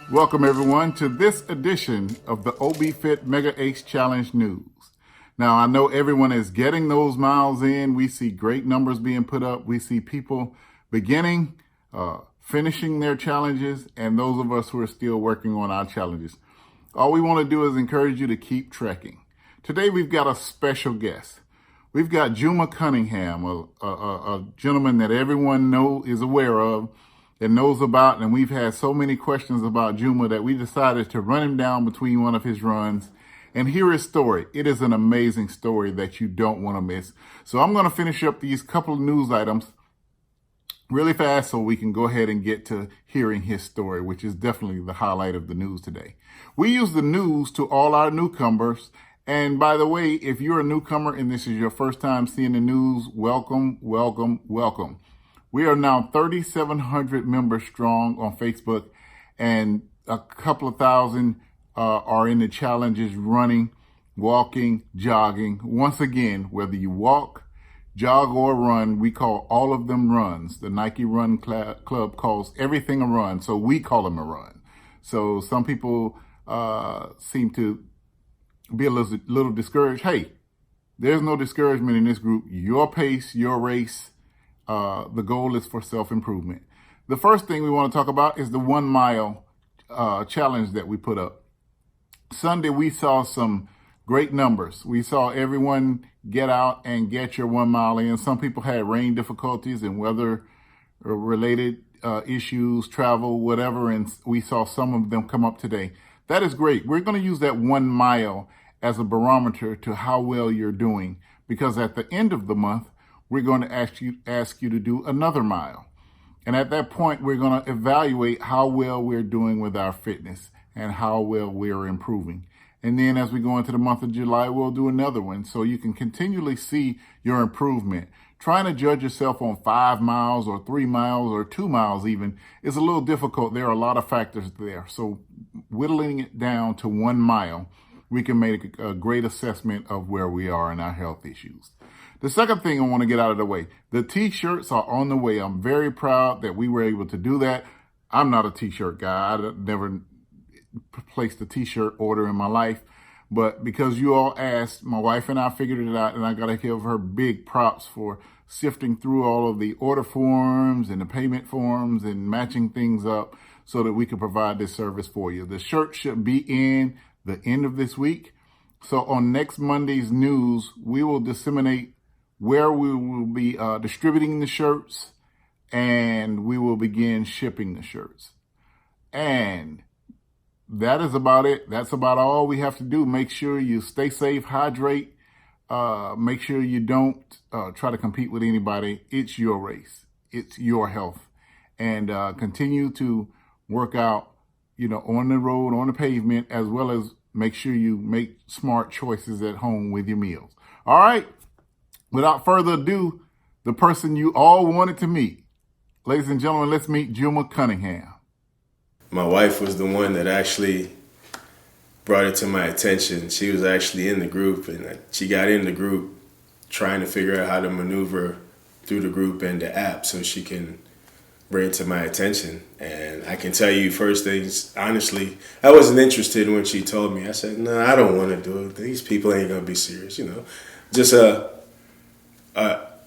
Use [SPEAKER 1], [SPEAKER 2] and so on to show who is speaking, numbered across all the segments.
[SPEAKER 1] Welcome everyone to this edition of the OB Fit Mega Ace Challenge News. Now I know everyone is getting those miles in. We see great numbers being put up. We see people beginning, finishing their challenges, and those of us who are still working on our challenges. All we want to do is encourage you to keep trekking. Today we've got a special guest. We've got Juma Cunningham, a gentleman that everyone is aware of and knows about, and we've had so many questions about Juma that we decided to run him down between one of his runs and hear his story. It is an amazing story that you don't want to miss. So I'm going to finish up these couple of news items really fast so we can go ahead and get to hearing his story, which is definitely the highlight of the news today. We use the news to all our newcomers. And by the way, if you're a newcomer and this is your first time seeing the news, welcome, welcome, welcome. We are now 3,700 members strong on Facebook, and a couple of thousand are in the challenges, running, walking, jogging. Once again, whether you walk, jog, or run, we call all of them runs. The Nike Run Club calls everything a run, so we call them a run. So some people seem to be a little discouraged. Hey, there's no discouragement in this group. Your pace, your race. The goal is for self-improvement. The first thing we want to talk about is the 1 mile challenge that we put up. Sunday, we saw some great numbers. We saw everyone get out and get your 1 mile in. Some people had rain difficulties and weather-related issues, travel, whatever, and we saw some of them come up today. That is great. We're going to use that 1 mile as a barometer to how well you're doing, because at the end of the month, we're going to ask you to do another mile. And at that point, we're going to evaluate how well we're doing with our fitness and how well we're improving. And then as we go into the month of July, we'll do another one so you can continually see your improvement. Trying to judge yourself on 5 miles or 3 miles or 2 miles even is a little difficult. There are a lot of factors there. So whittling it down to 1 mile, we can make a great assessment of where we are in our health issues. The second thing I want to get out of the way, the t-shirts are on the way. I'm very proud that we were able to do that. I'm not a t-shirt guy. I've never placed a t-shirt order in my life. But because you all asked, my wife and I figured it out, and I got to give her big props for sifting through all of the order forms and the payment forms and matching things up so that we could provide this service for you. The shirt should be in the end of this week. So on next Monday's news, we will disseminate where we will be distributing the shirts, and we will begin shipping the shirts. And that is about it. That's about all we have to do. Make sure you stay safe, hydrate. Make sure you don't try to compete with anybody. It's your race. It's your health. And continue to work out, on the road, on the pavement, as well as make sure you make smart choices at home with your meals. All right. Without further ado, the person you all wanted to meet. Ladies and gentlemen, let's meet Juma Cunningham.
[SPEAKER 2] My wife was the one that actually brought it to my attention. She was actually in the group, and she got in the group trying to figure out how to maneuver through the group and the app so she can bring it to my attention. And I can tell you, first things, honestly, I wasn't interested when she told me. I said, no, I don't want to do it. These people ain't going to be serious, Just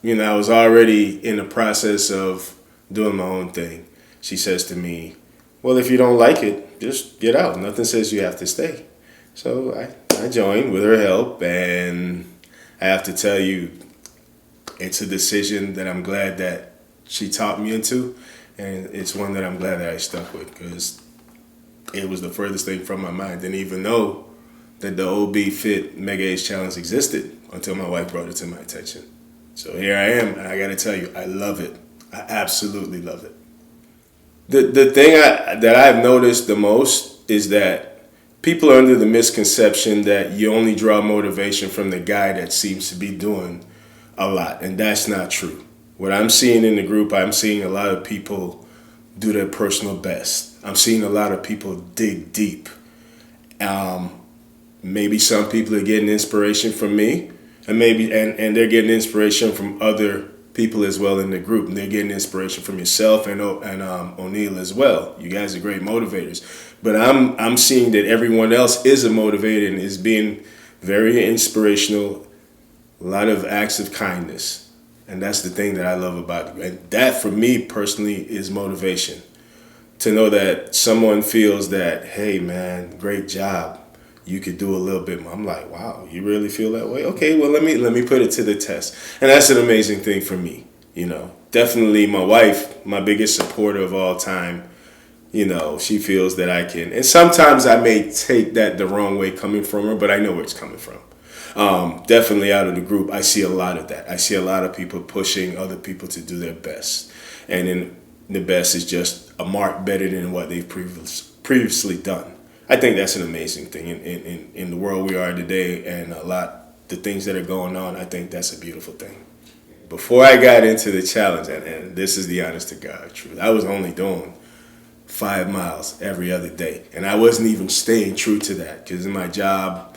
[SPEAKER 2] I was already in the process of doing my own thing. She says to me, well, if you don't like it, just get out. Nothing says you have to stay. So I joined with her help, and I have to tell you, it's a decision that I'm glad that she taught me into, and it's one that I'm glad that I stuck with, because it was the furthest thing from my mind. Didn't even know that the OB Fit Mega Ace Challenge existed until my wife brought it to my attention. So here I am, and I got to tell you, I love it. I absolutely love it. The thing that I've noticed the most is that people are under the misconception that you only draw motivation from the guy that seems to be doing a lot, and that's not true. What I'm seeing in the group, I'm seeing a lot of people do their personal best. I'm seeing a lot of people dig deep. Maybe some people are getting inspiration from me, and they're getting inspiration from other people as well in the group. And they're getting inspiration from yourself and O'Neal as well. You guys are great motivators. But I'm seeing that everyone else is a motivator and is being very inspirational. A lot of acts of kindness. And that's the thing that I love about it. And that, for me personally, is motivation. To know that someone feels that, hey, man, great job. You could do a little bit more. I'm like, wow, you really feel that way? Okay, well, let me put it to the test. And that's an amazing thing for me. Definitely my wife, my biggest supporter of all time. She feels that I can. And sometimes I may take that the wrong way coming from her, but I know where it's coming from. Definitely out of the group, I see a lot of that. I see a lot of people pushing other people to do their best. And then the best is just a mark better than what they've previously done. I think that's an amazing thing in the world we are today, and the things that are going on. I think that's a beautiful thing. Before I got into the challenge, and this is the honest to God truth, I was only doing 5 miles every other day, and I wasn't even staying true to that because my job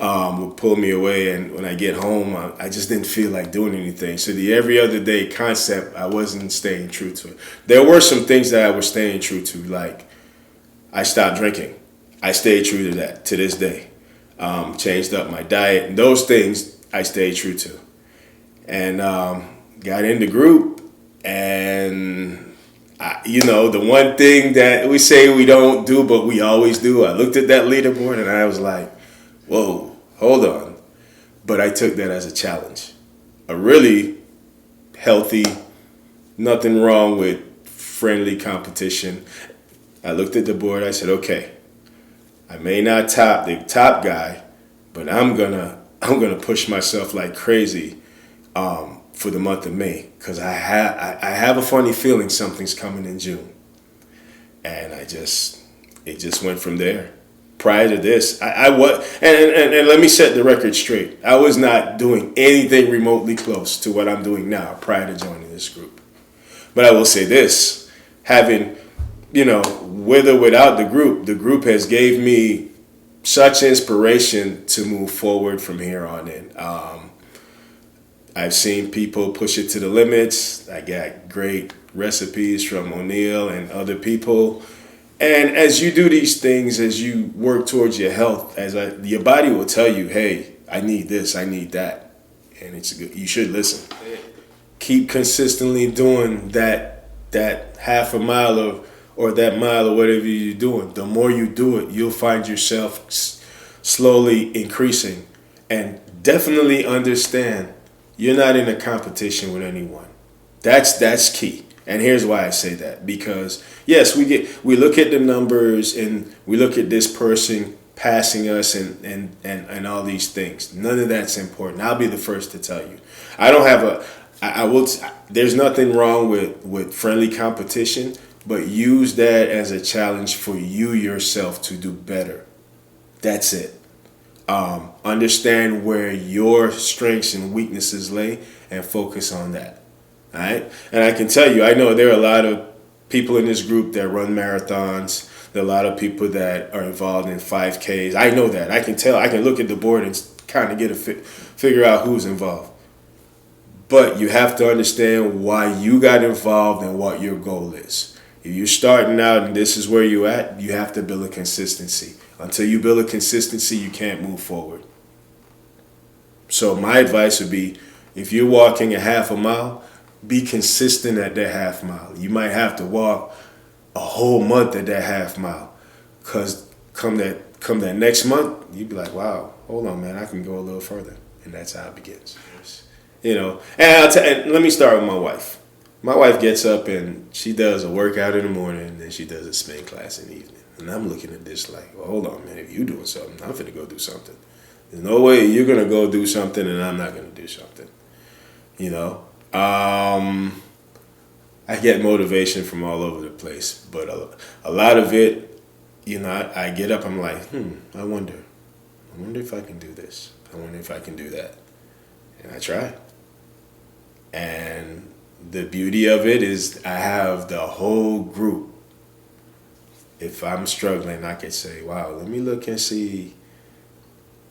[SPEAKER 2] would pull me away, and when I get home, I just didn't feel like doing anything. So the every other day concept, I wasn't staying true to it. There were some things that I was staying true to, like I stopped drinking. I stayed true to that to this day. Changed up my diet, and those things I stayed true to. And got in the group, and the one thing that we say we don't do, but we always do, I looked at that leaderboard and I was like, whoa, hold on. But I took that as a challenge. A really healthy, nothing wrong with friendly competition. I looked at the board, I said, okay, I may not top the top guy, but I'm gonna push myself like crazy for the month of May, because I have a funny feeling something's coming in June, and it just went from there. Prior to this, I was, and let me set the record straight. I was not doing anything remotely close to what I'm doing now prior to joining this group. But I will say this, having, with or without the group has gave me such inspiration to move forward from here on in. I've seen people push it to the limits. I got great recipes from O'Neal and other people. And as you do these things, as you work towards your health, your body will tell you, hey, I need this, I need that. And it's good. You should listen. Keep consistently doing that half a mile or that mile or whatever you're doing. The more you do it, you'll find yourself slowly increasing. And definitely understand you're not in a competition with anyone. That's key. And here's why I say that. Because yes, we look at the numbers and we look at this person passing us and all these things. None of that's important. I'll be the first to tell you. There's nothing wrong with friendly competition, but use that as a challenge for you yourself to do better. That's it. Understand where your strengths and weaknesses lay and focus on that. All right? And I can tell you, I know there are a lot of people in this group that run marathons. There are a lot of people that are involved in 5Ks. I know that. I can tell. I can look at the board and kind of figure out who's involved. But you have to understand why you got involved and what your goal is. If you're starting out and this is where you're at, you have to build a consistency. Until you build a consistency, you can't move forward. So my advice would be, if you're walking a half a mile, be consistent at that half mile. You might have to walk a whole month at that half mile, because come that next month, you'd be like, wow, hold on, man, I can go a little further. And that's how it begins. And let me start with my wife. My wife gets up and she does a workout in the morning, and then she does a spin class in the evening. And I'm looking at this like, well, hold on, man, if you're doing something, I'm finna go do something. There's no way you're gonna go do something and I'm not gonna do something. I get motivation from all over the place, but a lot of it, I get up, I'm like, I wonder if I can do this. I wonder if I can do that. And I try. And the beauty of it is I have the whole group. If I'm struggling, I can say, wow, let me look and see,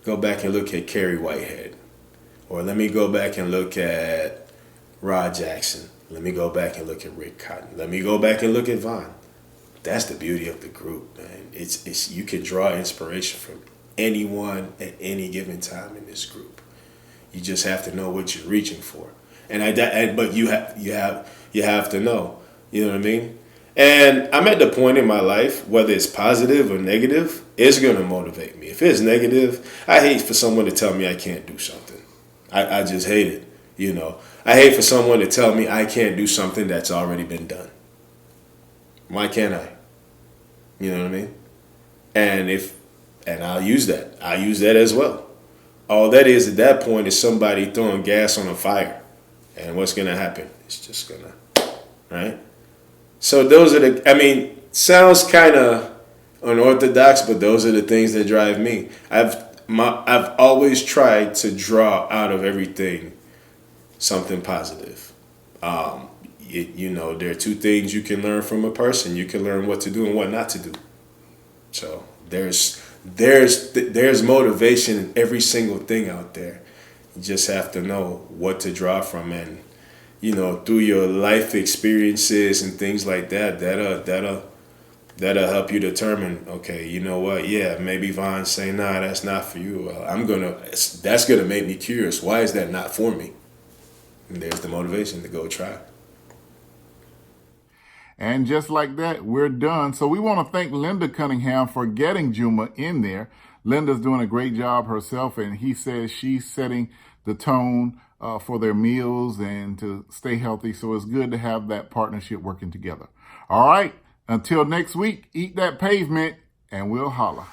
[SPEAKER 2] go back and look at Carrie Whitehead. Or let me go back and look at Rod Jackson. Let me go back and look at Rick Cotton. Let me go back and look at Vaughn. That's the beauty of the group, man. It's you can draw inspiration from anyone at any given time in this group. You just have to know what you're reaching for, but you have to know. You know what I mean? And I'm at the point in my life, whether it's positive or negative, it's gonna motivate me. If it's negative, I hate for someone to tell me I can't do something. I just hate it. You know, I hate for someone to tell me I can't do something that's already been done. Why can't I? You know what I mean? And I'll use that. I'll use that as well. All that is at that point is somebody throwing gas on a fire. And what's going to happen? It's just going to, right? So those are sounds kind of unorthodox, but those are the things that drive me. I've always tried to draw out of everything something positive. There are two things you can learn from a person. You can learn what to do and what not to do. So there's motivation in every single thing out there. You just have to know what to draw from, and through your life experiences and things like that, that'll help you determine. Okay, you know what? Yeah, maybe Von's saying, "Nah, that's not for you." Well, that's gonna make me curious. Why is that not for me? And there's the motivation to go try.
[SPEAKER 1] And just like that, we're done. So we want to thank Linda Cunningham for getting Juma in there. Linda's doing a great job herself, and he says she's setting the tone for their meals and to stay healthy. So it's good to have that partnership working together. All right, until next week, eat that pavement, and we'll holla.